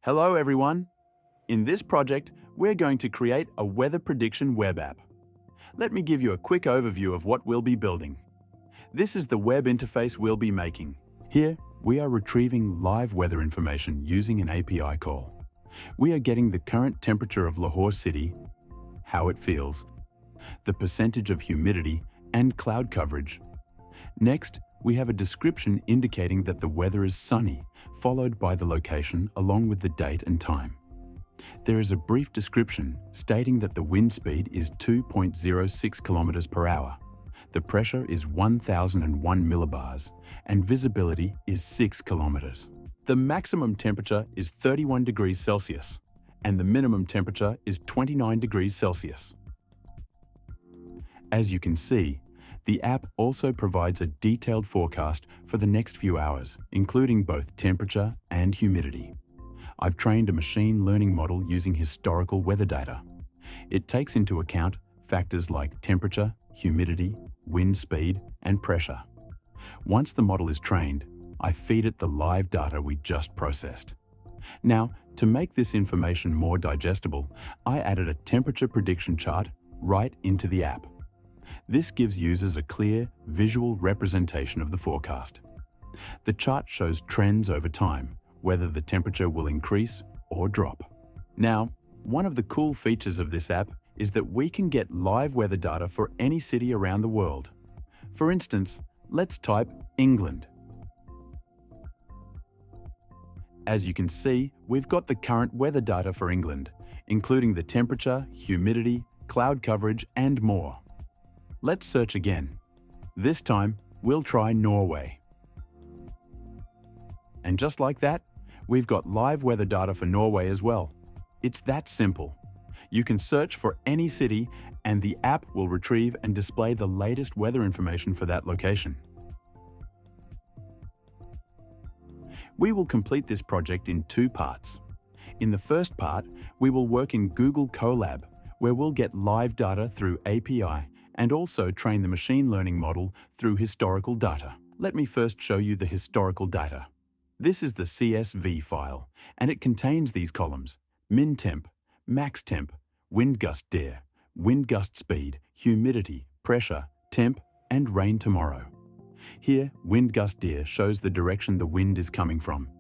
Hello everyone! In this project, we're going to create a weather prediction web app. Let me give you a quick overview of what we'll be building. This is the web interface we'll be making. Here, we are retrieving live weather information using an API call. We are getting the current temperature of Lahore city, how it feels, the percentage of humidity, and cloud coverage. Next, we have a description indicating that the weather is sunny, followed by the location along with the date and time. There is a brief description stating that the wind speed is 2.06 kilometers per hour, the pressure is 1001 millibars, and visibility is 6 kilometers. The maximum temperature is 31 degrees Celsius, and the minimum temperature is 29 degrees Celsius. As you can see, the app also provides a detailed forecast for the next few hours, including both temperature and humidity. I've trained a machine learning model using historical weather data. It takes into account factors like temperature, humidity, wind speed, and pressure. Once the model is trained, I feed it the live data we just processed. Now, to make this information more digestible, I added a temperature prediction chart right into the app. This gives users a clear, visual representation of the forecast. The chart shows trends over time, whether the temperature will increase or drop. Now, one of the cool features of this app is that we can get live weather data for any city around the world. For instance, let's type England. As you can see, we've got the current weather data for England, including the temperature, humidity, cloud coverage, and more. Let's search again. This time, we'll try Norway. And just like that, we've got live weather data for Norway as well. It's that simple. You can search for any city and the app will retrieve and display the latest weather information for that location. We will complete this project in two parts. In the first part, we will work in Google Colab, where we'll get live data through API and also train the machine learning model through historical data. Let me first show you the historical data. This is the CSV file, and it contains these columns: min temp, max temp, wind gust dare, wind gust speed, humidity, pressure, temp, and rain tomorrow. Here, wind gust dare shows the direction the wind is coming from,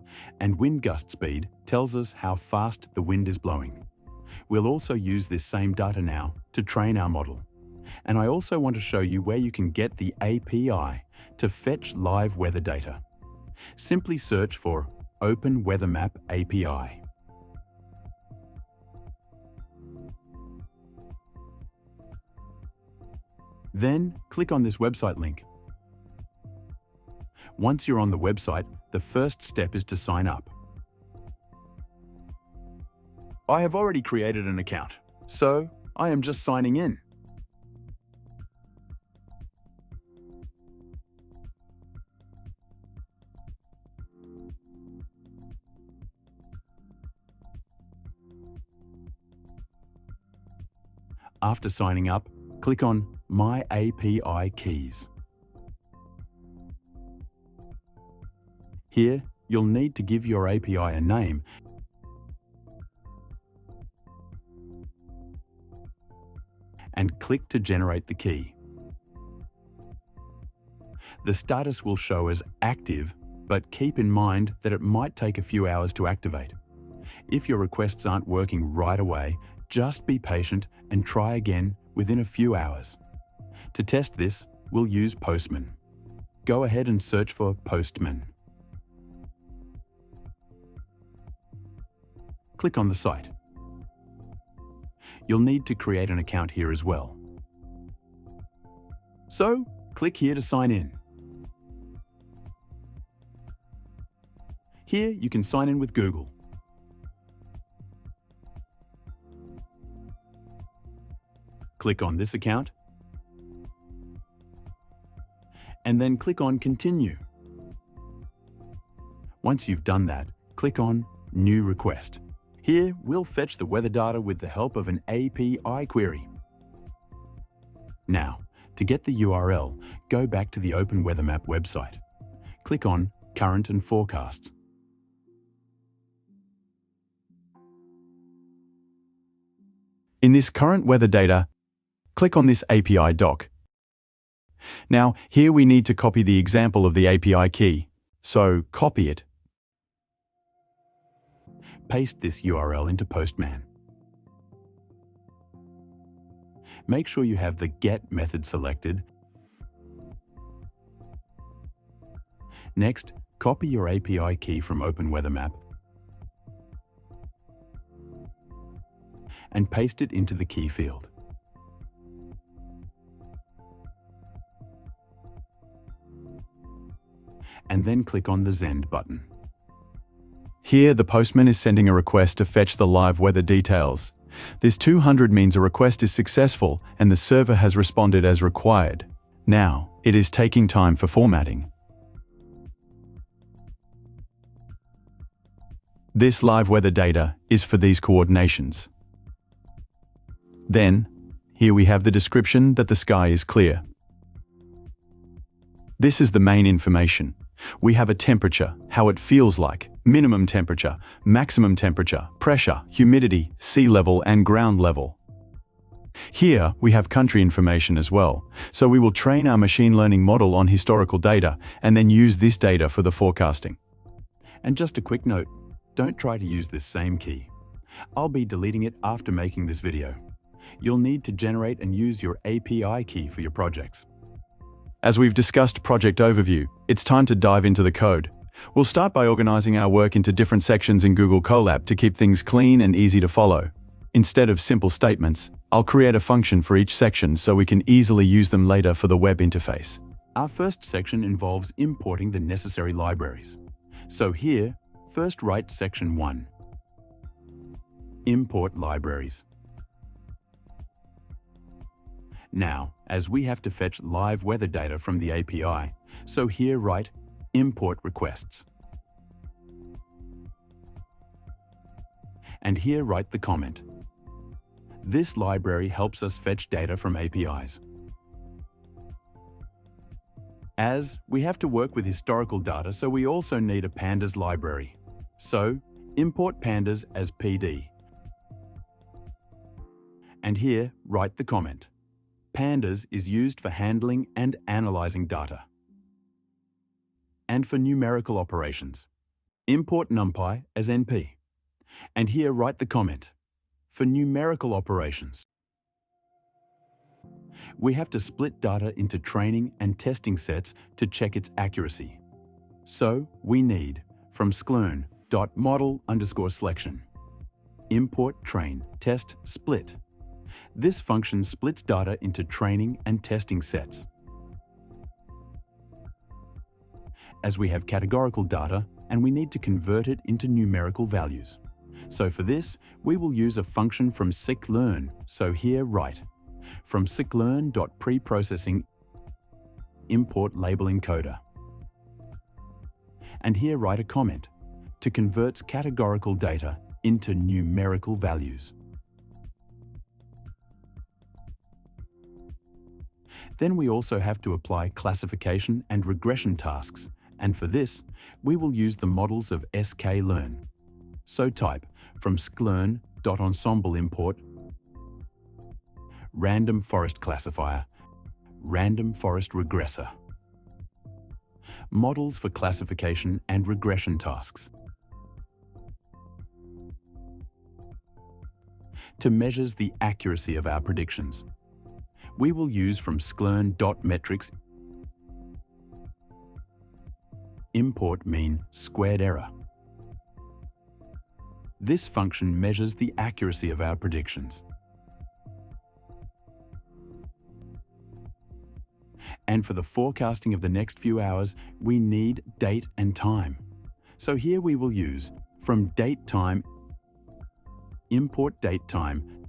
and wind gust speed tells us how fast the wind is blowing. We'll also use this same data now to train our model. And I also want to show you where you can get the API to fetch live weather data. Simply search for OpenWeatherMap API. Then click on this website link. Once you're on the website, the first step is to sign up. I have already created an account, so I am just signing in. After signing up, click on My API Keys. Here, you'll need to give your API a name and click to generate the key. The status will show as active, but keep in mind that it might take a few hours to activate. If your requests aren't working right away, just be patient and try again within a few hours. To test this, we'll use Postman. Go ahead and search for Postman. Click on the site. You'll need to create an account here as well. So, click here to sign in. Here you can sign in with Google. Click on this account, and then click on Continue. Once you've done that, click on New Request. Here, we'll fetch the weather data with the help of an API query. Now, to get the URL, go back to the OpenWeatherMap website. Click on Current and Forecasts. In this current weather data, click on this API doc. Now, here we need to copy the example of the API key. So, copy it. Paste this URL into Postman. Make sure you have the get method selected. Next, copy your API key from OpenWeatherMap and paste it into the key field. And then click on the Send button. Here, the postman is sending a request to fetch the live weather details. This 200 means a request is successful and the server has responded as required. Now, it is taking time for formatting. This live weather data is for these coordinations. Then, here we have the description that the sky is clear. This is the main information. We have a temperature, how it feels like, minimum temperature, maximum temperature, pressure, humidity, sea level, and ground level. Here, we have country information as well, so we will train our machine learning model on historical data and then use this data for the forecasting. And just a quick note, don't try to use this same key. I'll be deleting it after making this video. You'll need to generate and use your API key for your projects. As we've discussed project overview, it's time to dive into the code. We'll start by organizing our work into different sections in Google Colab to keep things clean and easy to follow. Instead of simple statements, I'll create a function for each section so we can easily use them later for the web interface. Our first section involves importing the necessary libraries. So here, first write section 1. Import libraries. Now, as we have to fetch live weather data from the API, so here write import requests. And here write the comment. This library helps us fetch data from APIs. As we have to work with historical data, so we also need a Pandas library. So, import Pandas as PD. And here write the comment. Pandas is used for handling and analyzing data. And for numerical operations, import Numpy as NP. And here write the comment. For numerical operations, we have to split data into training and testing sets to check its accuracy. So we need, from sklern.model_selection, import train test split. This function splits data into training and testing sets. As we have categorical data and we need to convert it into numerical values. So for this, we will use a function from scikit-learn. So here write, from scikit-learn.preprocessing import label encoder. And here write a comment to convert categorical data into numerical values. Then we also have to apply classification and regression tasks, and for this, we will use the models of sklearn. So type from scikit-learn.ensemble import random forest classifier, random forest regressor. Models for classification and regression tasks. To measures the accuracy of our predictions, we will use from scikit-learn.metrics import mean squared error. This function measures the accuracy of our predictions. And for the forecasting of the next few hours, we need date and time. So here we will use from date time import date time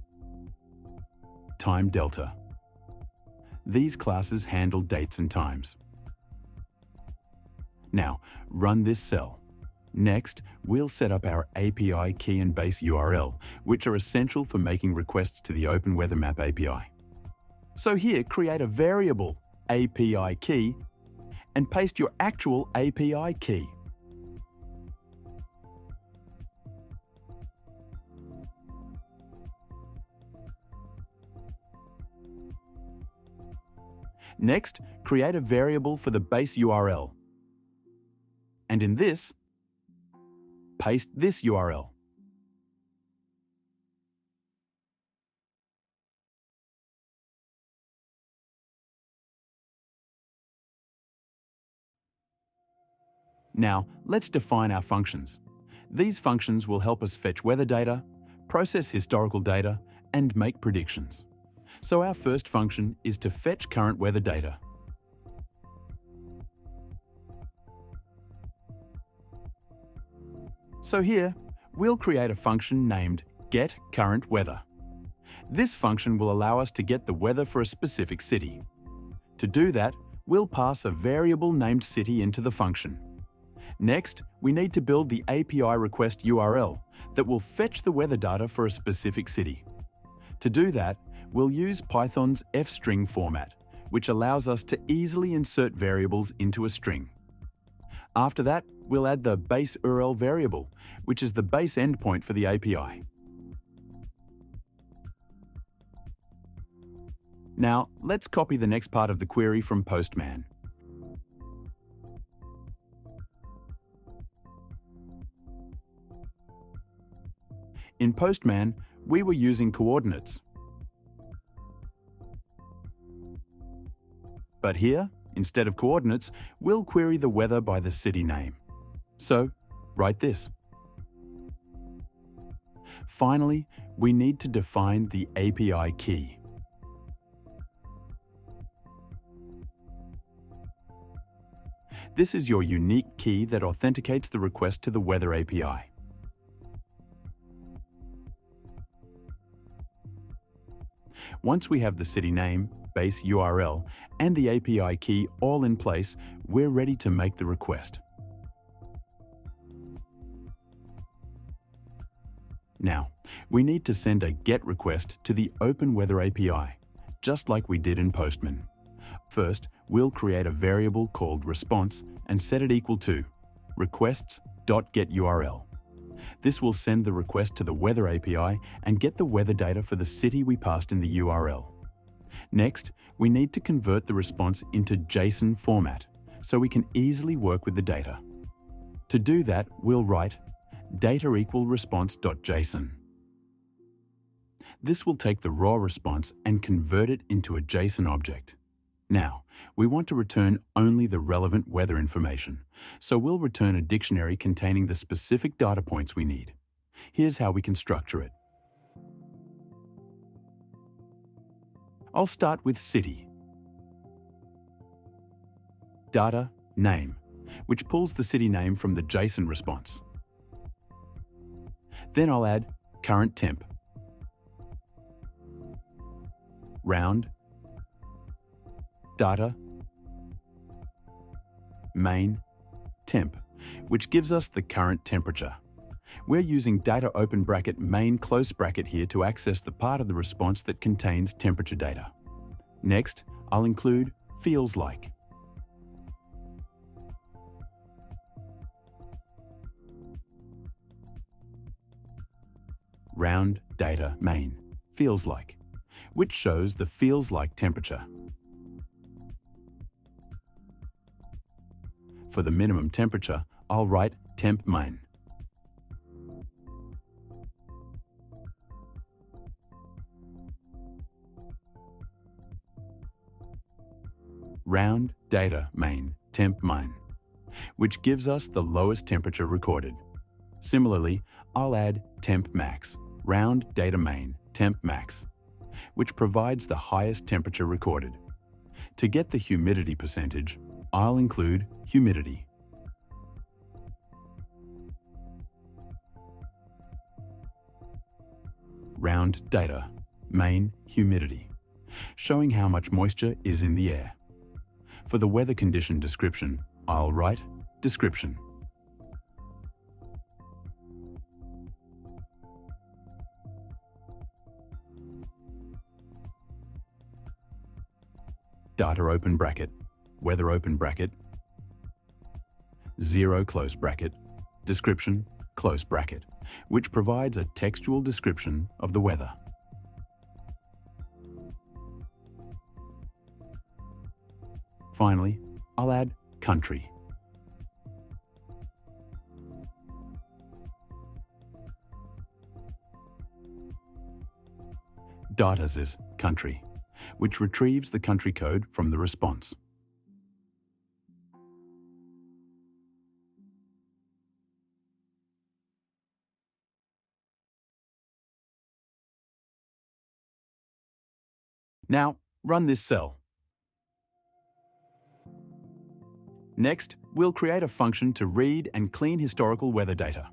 time delta. These classes handle dates and times. Now, run this cell. Next, we'll set up our API key and base URL, which are essential for making requests to the OpenWeatherMap API. So here, create a variable API key and paste your actual API key. Next, create a variable for the base URL. And in this, paste this URL. Now, let's define our functions. These functions will help us fetch weather data, process historical data, and make predictions. So our first function is to fetch current weather data. So here, we'll create a function named getCurrentWeather. This function will allow us to get the weather for a specific city. To do that, we'll pass a variable named city into the function. Next, we need to build the API request URL that will fetch the weather data for a specific city. To do that, we'll use Python's fstring format, which allows us to easily insert variables into a string. After that, we'll add the base URL variable, which is the base endpoint for the API. Now, let's copy the next part of the query from Postman. In Postman, we were using coordinates. But here, instead of coordinates, we'll query the weather by the city name. So, write this. Finally, we need to define the API key. This is your unique key that authenticates the request to the Weather API. Once we have the city name, base URL, and the API key all in place, we're ready to make the request. Now, we need to send a GET request to the OpenWeather API, just like we did in Postman. First, we'll create a variable called response and set it equal to requests.getURL. This will send the request to the Weather API and get the weather data for the city we passed in the URL. Next, we need to convert the response into JSON format so we can easily work with the data. To do that, we'll write data equal response.json. This will take the raw response and convert it into a JSON object. Now, we want to return only the relevant weather information, so we'll return a dictionary containing the specific data points we need. Here's how we can structure it. I'll start with city. Data name, which pulls the city name from the JSON response. Then I'll add current temp, round, data, main, temp, which gives us the current temperature. We're using data open bracket main close bracket here to access the part of the response that contains temperature data. Next, I'll include feels like. Round data main, feels like, which shows the feels like temperature. For the minimum temperature, I'll write temp main. Round data main, temp main, which gives us the lowest temperature recorded. Similarly, I'll add temp max, round data main, temp max, which provides the highest temperature recorded. To get the humidity percentage, I'll include humidity. Round data, main humidity, showing how much moisture is in the air. For the weather condition description, I'll write description. Data open bracket, weather open bracket, 0 close bracket, description close bracket, which provides a textual description of the weather. Finally, I'll add country. Datas is country, which retrieves the country code from the response. Now, run this cell. Next, we'll create a function to read and clean historical weather data.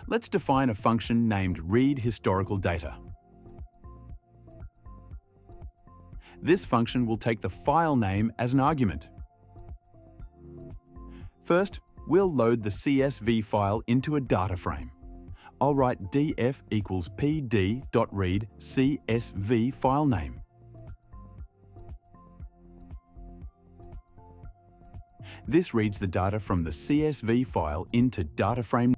Let's define a function named readHistoricalData. This function will take the file name as an argument. First, we'll load the CSV file into a data frame. I'll write df equals pd.read CSV file name. This reads the data from the CSV file into data frame.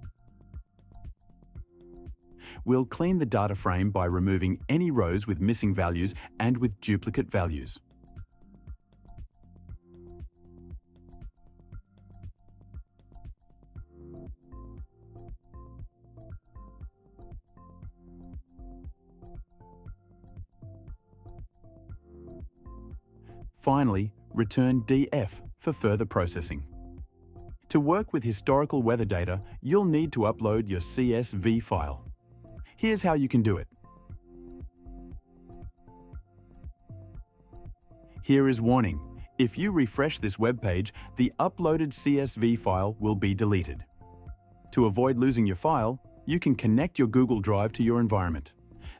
We'll clean the data frame by removing any rows with missing values and with duplicate values. Finally, return df for further processing. To work with historical weather data, you'll need to upload your CSV file. Here's how you can do it. Here is warning. If you refresh this web page, the uploaded CSV file will be deleted. To avoid losing your file, you can connect your Google Drive to your environment.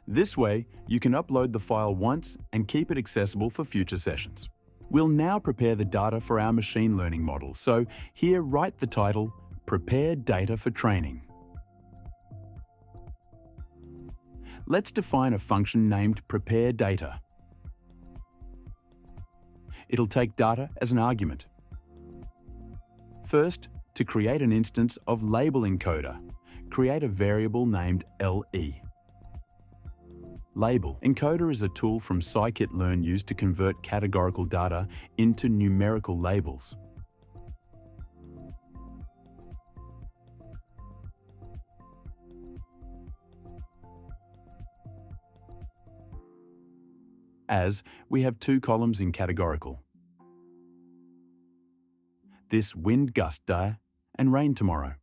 This way, you can upload the file once and keep it accessible for future sessions. We'll now prepare the data for our machine learning model. So here, write the title, Prepare Data for Training. Let's define a function named prepareData. It'll take data as an argument. First, to create an instance of label encoder, create a variable named LE. Label encoder is a tool from Scikit-learn used to convert categorical data into numerical labels. As we have two columns in categorical. This wind gust day and rain tomorrow.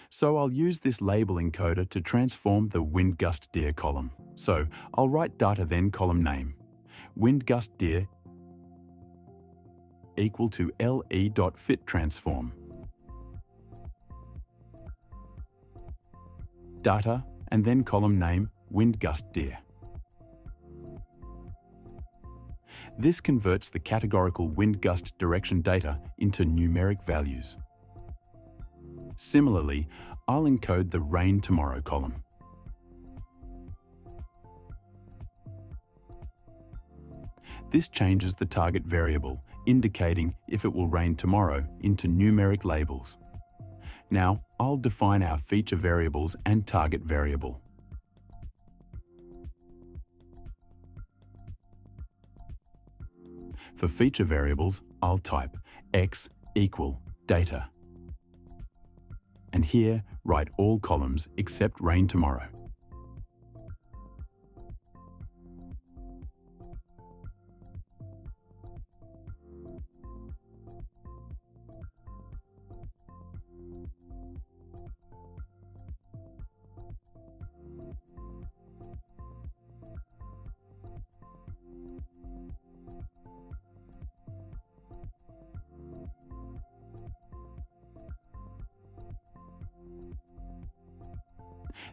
So I'll use this label encoder to transform the wind gust deer column. So I'll write data then column name, wind gust deer equal to le.fit transform. Data and then column name wind gust deer. This converts the categorical wind gust direction data into numeric values. Similarly, I'll encode the rain tomorrow column. This changes the target variable, indicating if it will rain tomorrow, into numeric labels. Now, I'll define our feature variables and target variable. For feature variables, I'll type x equal data. And here, write all columns except rain tomorrow.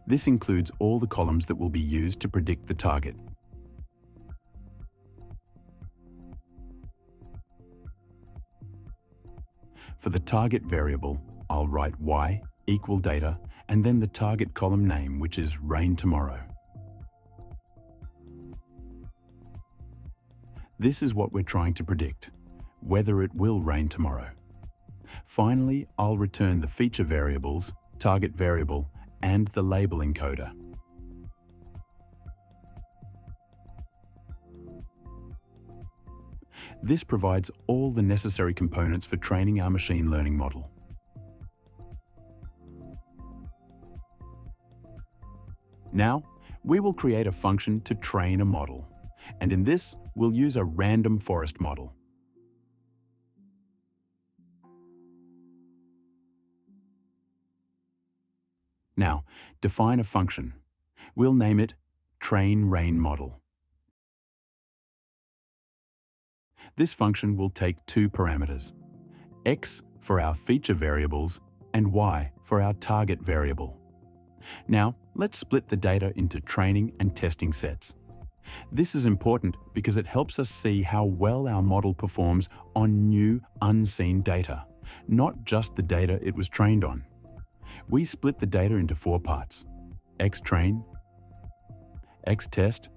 This includes all the columns that will be used to predict the target. For the target variable, I'll write y equal data and then the target column name, which is rain tomorrow. This is what we're trying to predict, whether it will rain tomorrow. Finally, I'll return the feature variables, target variable, and the label encoder. This provides all the necessary components for training our machine learning model. Now, we will create a function to train a model, and in this, we'll use a random forest model. Now, define a function. We'll name it trainRainModel. This function will take two parameters, x for our feature variables and y for our target variable. Now, let's split the data into training and testing sets. This is important because it helps us see how well our model performs on new, unseen data, not just the data it was trained on. We split the data into 4 parts: xtrain, xtest,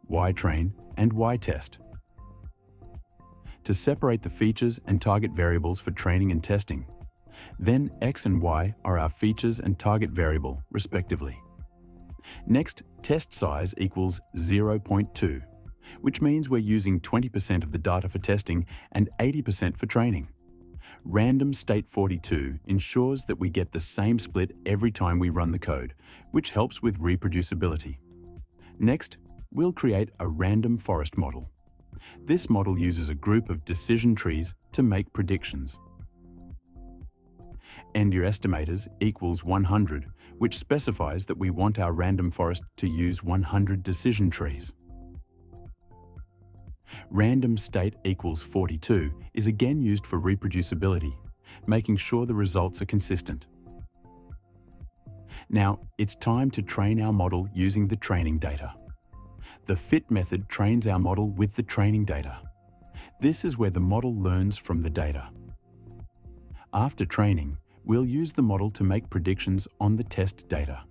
ytrain, and ytest. To separate the features and target variables for training and testing. Then x and y are our features and target variable, respectively. Next, test size equals 0.2, which means we're using 20% of the data for testing and 80% for training. Random state 42 ensures that we get the same split every time we run the code, which helps with reproducibility. Next, we'll create a random forest model. This model uses a group of decision trees to make predictions. End-year estimators equals 100, which specifies that we want our random forest to use 100 decision trees. Random state equals 42 is again used for reproducibility, making sure the results are consistent. Now, it's time to train our model using the training data. The fit method trains our model with the training data. This is where the model learns from the data. After training, we'll use the model to make predictions on the test data.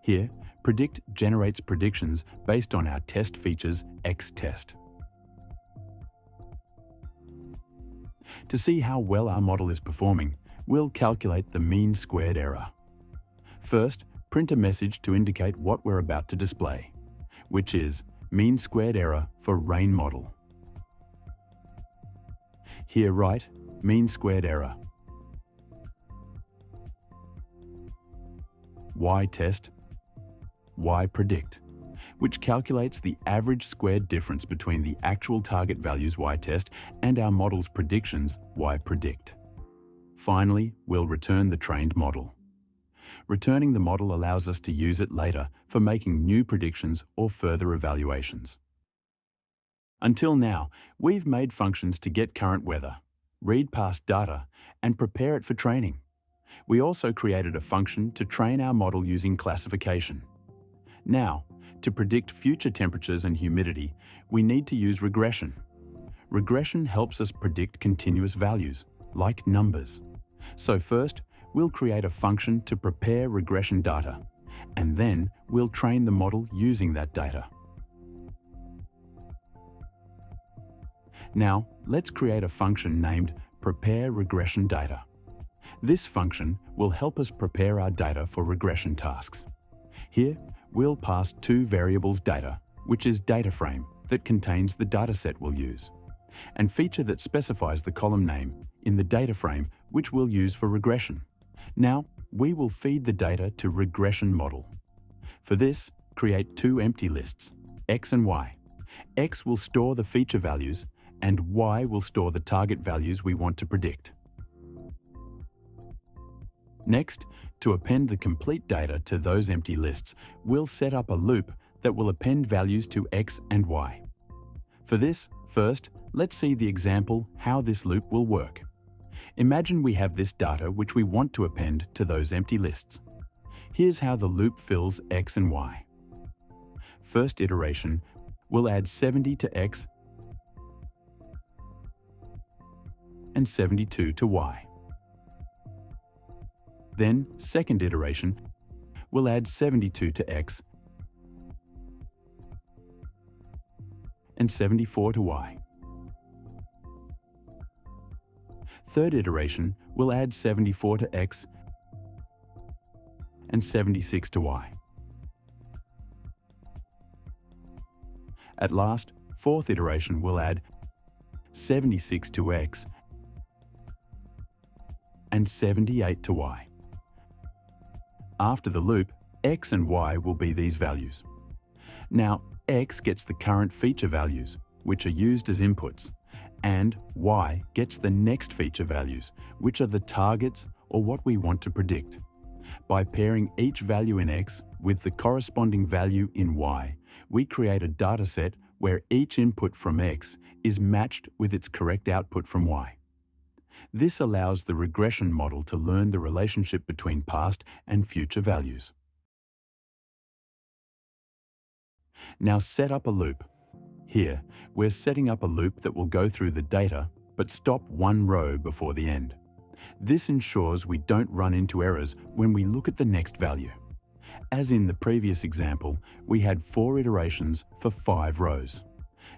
Here, predict generates predictions based on our test features xtest. To see how well our model is performing, we'll calculate the mean squared error. First, print a message to indicate what we're about to display, which is mean squared error for rain model. Here write mean squared error. Ytest, ypredict, which calculates the average squared difference between the actual target values ytest and our model's predictions ypredict. Finally, we'll return the trained model. Returning the model allows us to use it later for making new predictions or further evaluations. Until now, we've made functions to get current weather, read past data, and prepare it for training. We also created a function to train our model using classification. Now, to predict future temperatures and humidity, we need to use regression. Regression helps us predict continuous values, like numbers. So first, we'll create a function to prepare regression data, and then we'll train the model using that data. Now, let's create a function named prepareRegressionData. This function will help us prepare our data for regression tasks. Here, we'll pass 2 variables data, which is data frame that contains the dataset we'll use, and feature that specifies the column name in the data frame, which we'll use for regression. Now, we will feed the data to regression model. For this, create 2 empty lists, x and y. X will store the feature values, and y will store the target values we want to predict. Next, to append the complete data to those empty lists, we'll set up a loop that will append values to x and y. For this, first, let's see the example how this loop will work. Imagine we have this data which we want to append to those empty lists. Here's how the loop fills x and y. First iteration, we'll add 70 to x and 72 to y. Then, second iteration, we'll add 72 to x and 74 to y. third iteration will add 74 to x and 76 to y. At last, fourth iteration will add 76 to x and 78 to y. After the loop, x and y will be these values. Now, x gets the current feature values, which are used as inputs, and y gets the next feature values, which are the targets or what we want to predict. By pairing each value in x with the corresponding value in y, we create a dataset where each input from x is matched with its correct output from y. This allows the regression model to learn the relationship between past and future values. Now set up a loop. Here, we're setting up a loop that will go through the data but stop one row before the end. This ensures we don't run into errors when we look at the next value. As in the previous example, we had 4 iterations for 5 rows.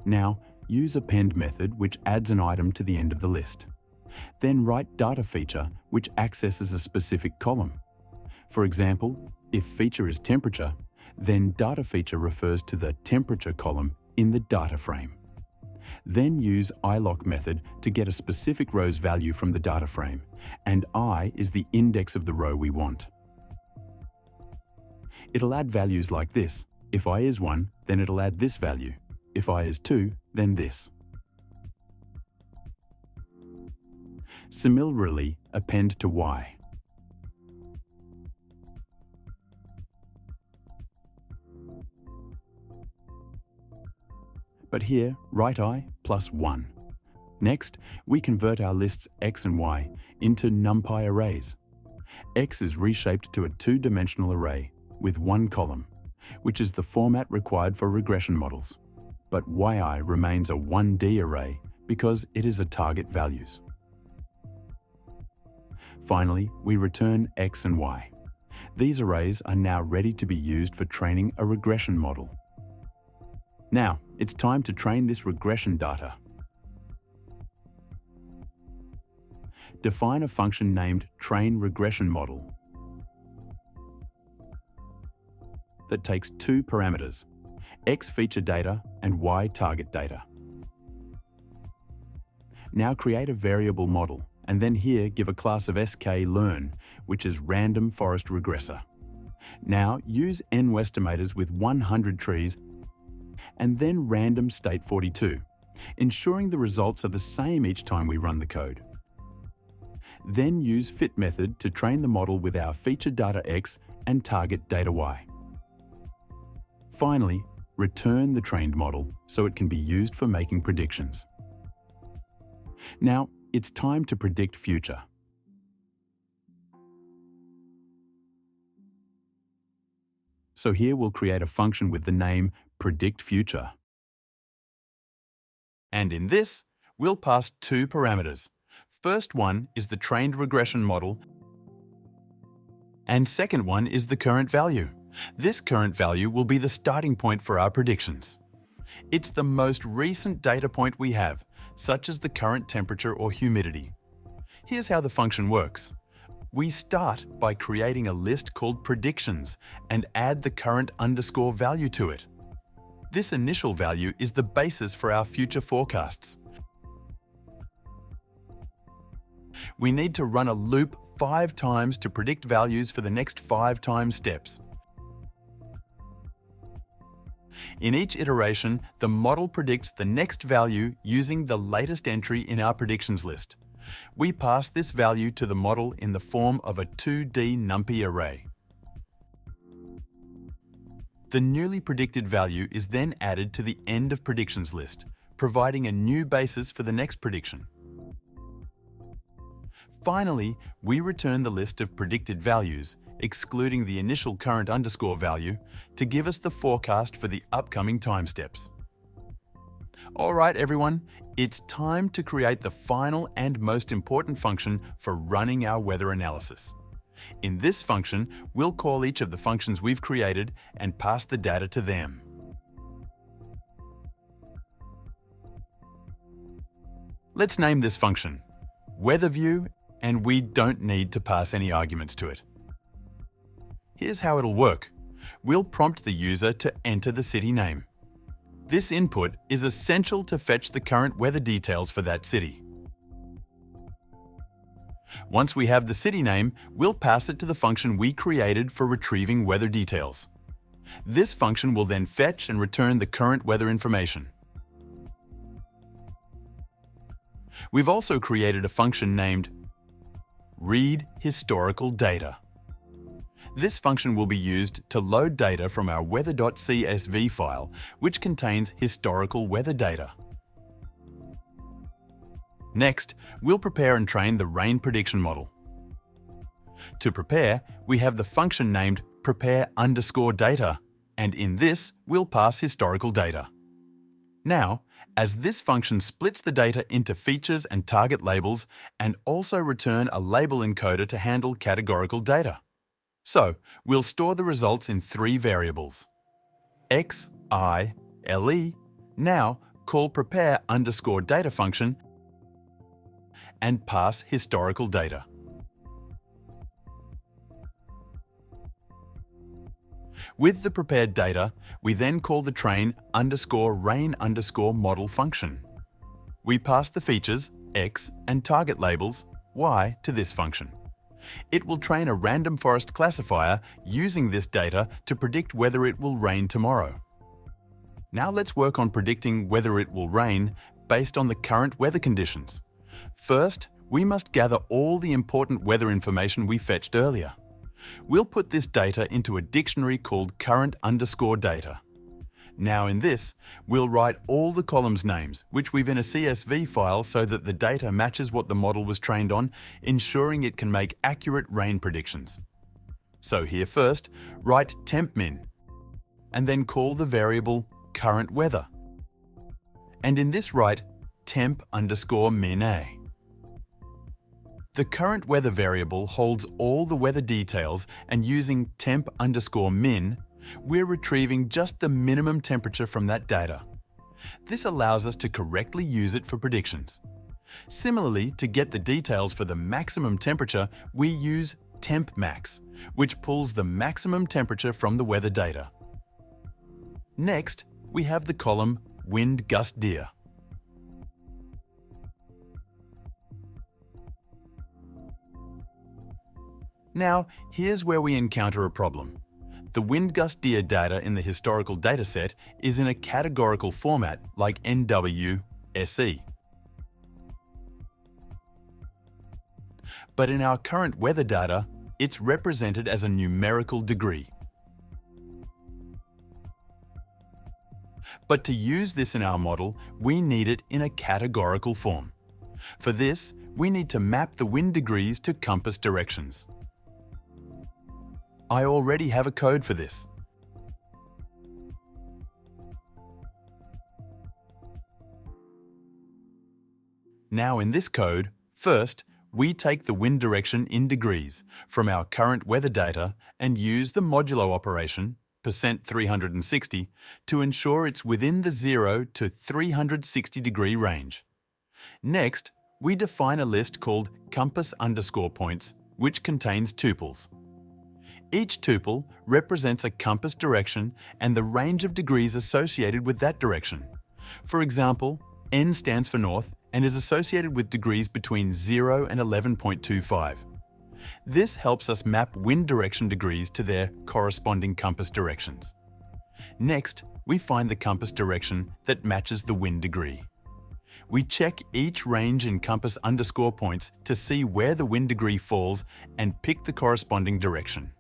Now, use append method which adds an item to the end of the list. Then write data feature which accesses a specific column. For example, if feature is temperature, then data feature refers to the temperature column in the data frame. Then use iloc method to get a specific row's value from the data frame, and I is the index of the row we want. It'll add values like this. If I is 1, then it'll add this value. If I is 2, then this. Similarly, append to y. But here, write I plus 1. Next, we convert our lists x and y into Numpy arrays. X is reshaped to a 2-dimensional array with 1 column, which is the format required for regression models. But yi remains a 1D array because it is a target values. Finally, we return x and y. These arrays are now ready to be used for training a regression model. Now, it's time to train this regression data. Define a function named trainRegressionModel that takes 2 parameters, x feature data and y target data. Now create a variable model, and then here give a class of skLearn, which is random forest regressor. Now use NWestimators with 100 trees and then random state42, ensuring the results are the same each time we run the code. Then use fit method to train the model with our feature data x and target data y. Finally, return the trained model so it can be used for making predictions. Now, it's time to predict future. So here we'll create a function with the name predictFuture. And in this, we'll pass 2 parameters. First one is the trained regression model, and second one is the current value. This current value will be the starting point for our predictions. It's the most recent data point we have, such as the current temperature or humidity. Here's how the function works. We start by creating a list called predictions and add the current underscore value to it. This initial value is the basis for our future forecasts. We need to run a loop 5 times to predict values for the next 5 time steps. In each iteration, the model predicts the next value using the latest entry in our predictions list. We pass this value to the model in the form of a 2D Numpy array. The newly predicted value is then added to the end of predictions list, providing a new basis for the next prediction. Finally, we return the list of predicted values, excluding the initial current underscore value, to give us the forecast for the upcoming time steps. Alright everyone, it's time to create the final and most important function for running our weather analysis. In this function, we'll call each of the functions we've created and pass the data to them. Let's name this function weather view, and we don't need to pass any arguments to it. Here's how it'll work. We'll prompt the user to enter the city name. This input is essential to fetch the current weather details for that city. Once we have the city name, we'll pass it to the function we created for retrieving weather details. This function will then fetch and return the current weather information. We've also created a function named Read Historical Data. This function will be used to load data from our weather.csv file, which contains historical weather data. Next, we'll prepare and train the rain prediction model. To prepare, we have the function named prepare_data, and in this, we'll pass historical data. Now, as this function splits the data into features and target labels, and also return a label encoder to handle categorical data. So, we'll store the results in 3 variables. X, I, LE, now call prepare_data function and pass historical data. With the prepared data, we then call the train_rain_model function. We pass the features, X, and target labels, Y, to this function. It will train a random forest classifier using this data to predict whether it will rain tomorrow. Now let's work on predicting whether it will rain based on the current weather conditions. First, we must gather all the important weather information we fetched earlier. We'll put this data into a dictionary called current_data. Now in this, we'll write all the columns names, which we've in a CSV file so that the data matches what the model was trained on, ensuring it can make accurate rain predictions. So here first, write tempmin, and then call the variable current weather. And in this write temp_min_a. The current weather variable holds all the weather details, and using temp_min, we're retrieving just the minimum temperature from that data. This allows us to correctly use it for predictions. Similarly, to get the details for the maximum temperature, we use tempmax, which pulls the maximum temperature from the weather data. Next, we have the column wind gust dir. Now, here's where we encounter a problem. The wind gust dir data in the historical dataset is in a categorical format like NW/SE. But in our current weather data, it's represented as a numerical degree. But to use this in our model, we need it in a categorical form. For this, we need to map the wind degrees to compass directions. I already have a code for this. Now in this code, first, we take the wind direction in degrees from our current weather data and use the modulo operation, %360, to ensure it's within the 0 to 360 degree range. Next, we define a list called compass_points, which contains tuples. Each tuple represents a compass direction and the range of degrees associated with that direction. For example, N stands for north and is associated with degrees between 0 and 11.25. This helps us map wind direction degrees to their corresponding compass directions. Next, we find the compass direction that matches the wind degree. We check each range in compass_points to see where the wind degree falls and pick the corresponding direction.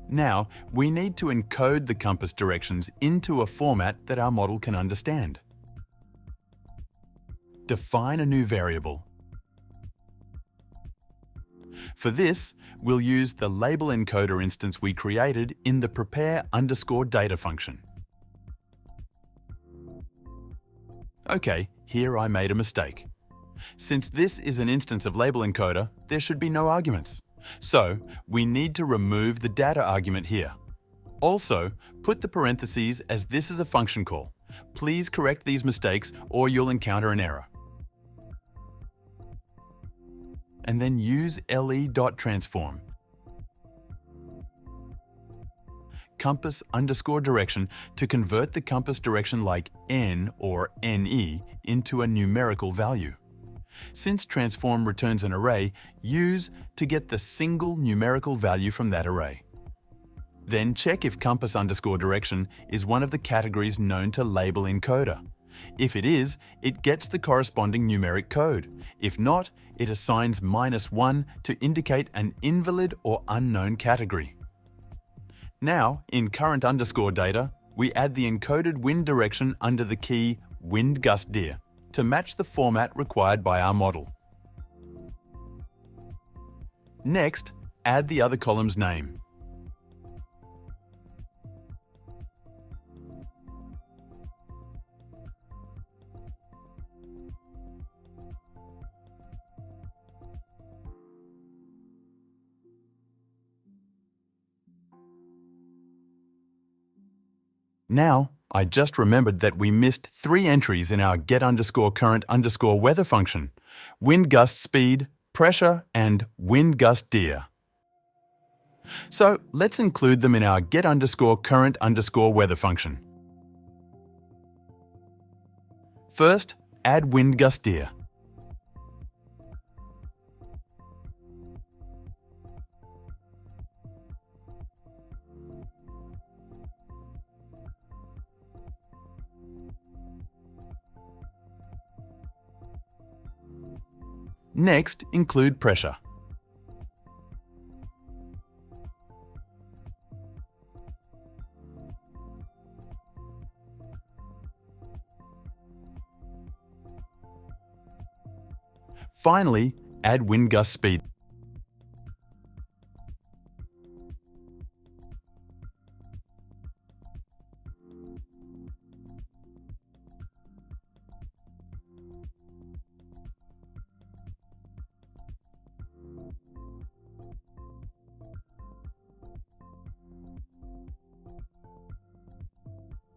Now, we need to encode the compass directions into a format that our model can understand. Define a new variable. For this, we'll use the label encoder instance we created in the prepare_data function. Okay, here I made a mistake. Since this is an instance of label encoder, there should be no arguments. So, we need to remove the data argument here. Also, put the parentheses as this is a function call. Please correct these mistakes or you'll encounter an error. and then use le.transform. Compass underscore direction to convert the compass direction like n or ne into a numerical value. Since transform returns an array, use to get the single numerical value from that array. Then check if compass underscore direction is one of the categories known to label encoder. If it is, it gets the corresponding numeric code. If not, it assigns -1 to indicate an invalid or unknown category. Now, in current underscore data, we add the encoded wind direction under the key wind gust dir to match the format required by our model. Next, add the other column's name. Now, I just remembered that we missed 3 entries in our get_current_weather function: wind gust speed, pressure, and wind gust dir. So let's include them in our get_current_weather function. First, add wind gust dir. Next, include pressure. Finally, add wind gust speed.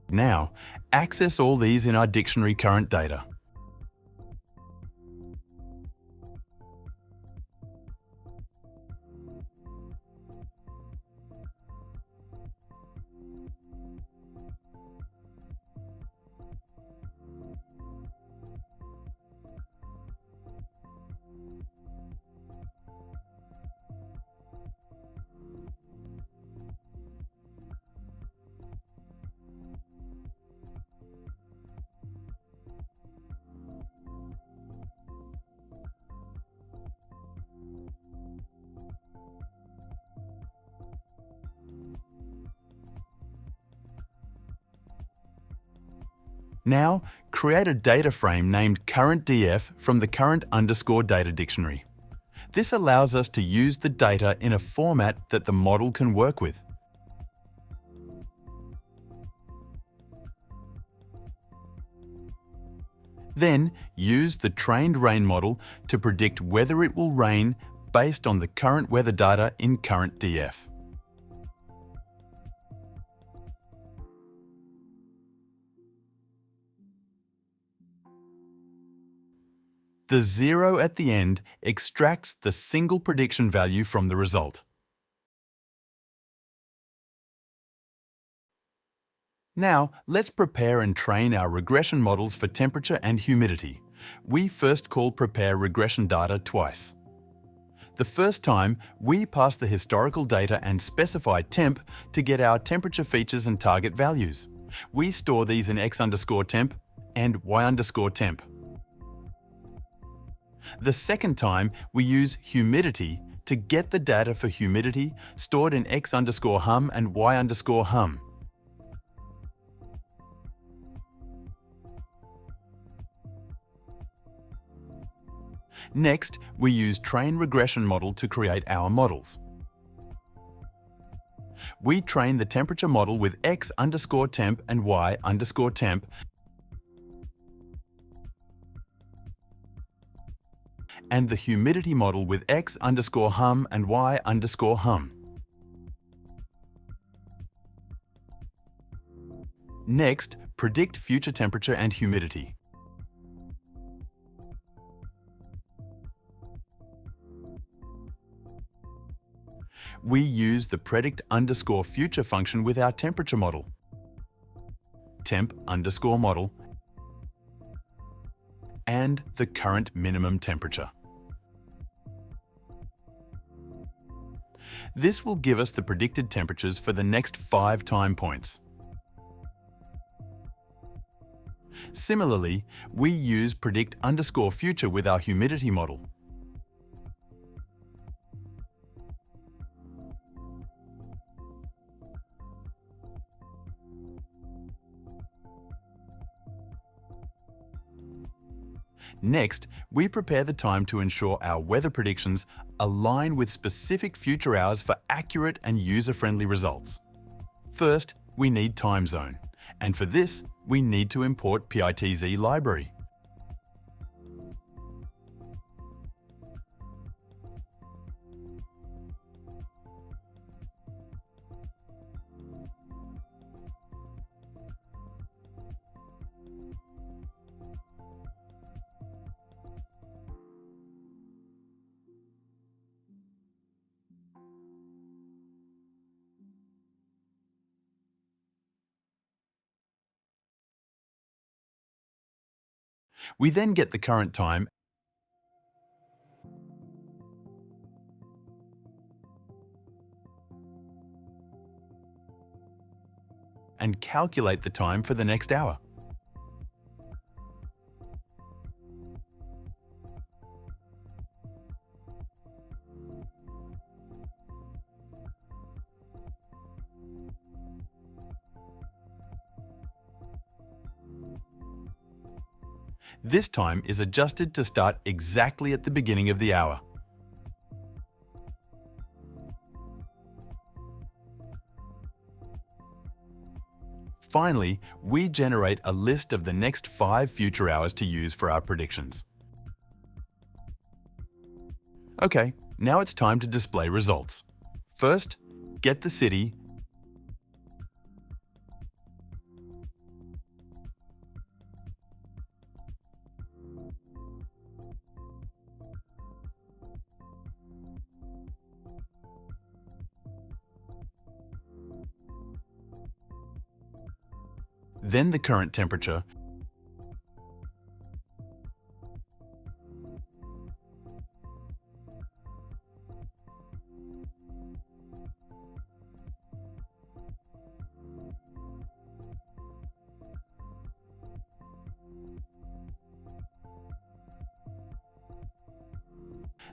Now, access all these in our dictionary current data. Now, create a data frame named currentDF from the current_data dictionary. This allows us to use the data in a format that the model can work with. Then, use the trained rain model to predict whether it will rain based on the current weather data in currentDF. The 0 at the end extracts the single prediction value from the result. Now, let's prepare and train our regression models for temperature and humidity. We first call prepare regression data twice. The first time, we pass the historical data and specify temp to get our temperature features and target values. We store these in x_temp and y_temp. The second time, we use humidity to get the data for humidity stored in x_hum and y_hum. Next, we use train regression model to create our models. We train the temperature model with x_temp and y_temp, and the humidity model with x_hum and y_hum. Next, predict future temperature and humidity. we use the predict_future function with our temperature model. temp_model and the current minimum temperature. This will give us the predicted temperatures for the next 5 time points. Similarly, we use predict_future with our humidity model. Next, we prepare the time to ensure our weather predictions align with specific future hours for accurate and user-friendly results. First, we need time zone, and for this, we need to import PITZ library. We then get the current time and calculate the time for the next hour. This time is adjusted to start exactly at the beginning of the hour. Finally, we generate a list of the next 5 future hours to use for our predictions. Okay, now it's time to display results. First, get the city, then the current temperature,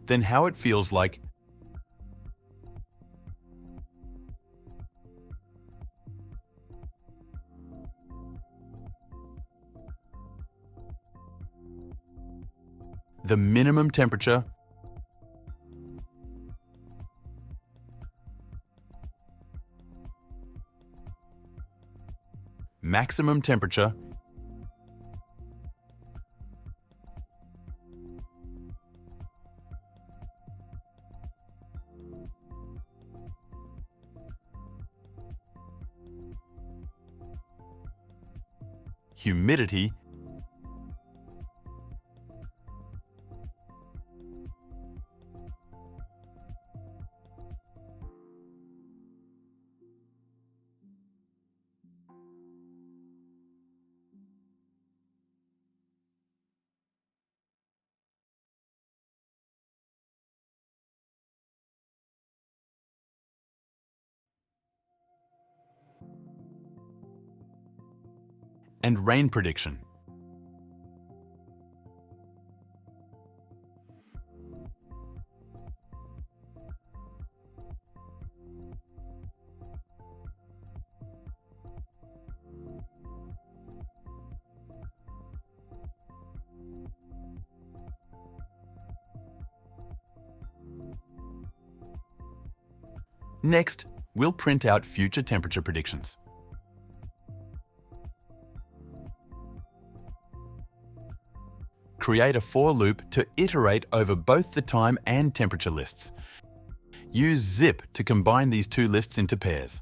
then how it feels like, the minimum temperature, maximum temperature, humidity, and rain prediction. Next, we'll print out future temperature predictions. Create a for loop to iterate over both the time and temperature lists. Use zip to combine these two lists into pairs.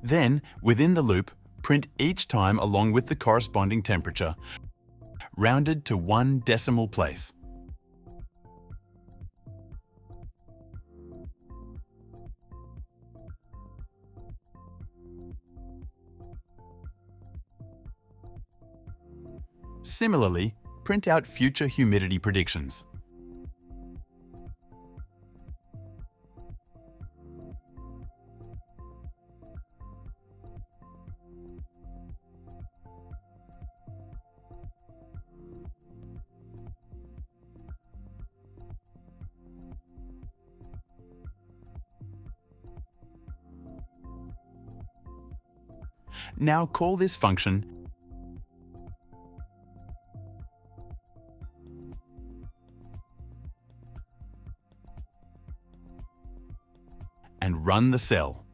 Then, within the loop, print each time along with the corresponding temperature, rounded to 1 decimal place. Similarly, print out future humidity predictions. Now call this function and run the cell.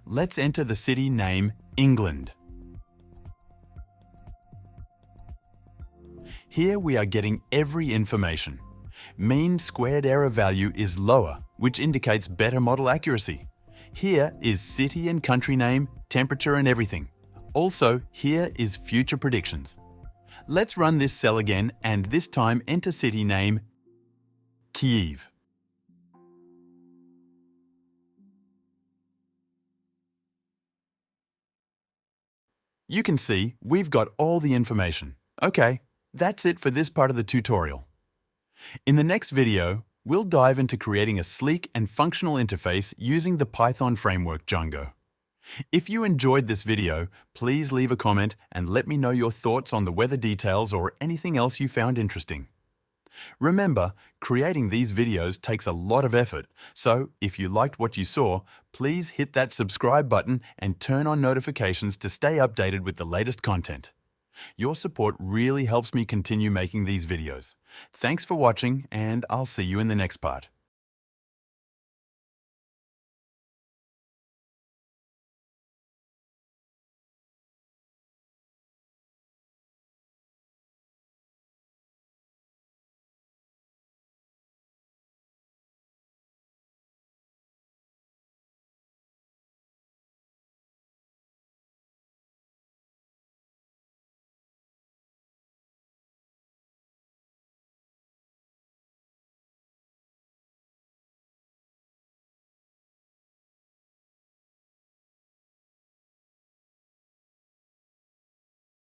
Let's enter the city name England. Here we are getting every information. Mean squared error value is lower, which indicates better model accuracy. Here is city and country name, temperature and everything. Also, here is future predictions. Let's run this cell again and this time enter city name Kyiv. You can see we've got all the information. Okay, that's it for this part of the tutorial. In the next video, we'll dive into creating a sleek and functional interface using the Python framework Django. If you enjoyed this video, please leave a comment and let me know your thoughts on the weather details or anything else you found interesting. Remember, creating these videos takes a lot of effort, so if you liked what you saw, please hit that subscribe button and turn on notifications to stay updated with the latest content. Your support really helps me continue making these videos. Thanks for watching, and I'll see you in the next part.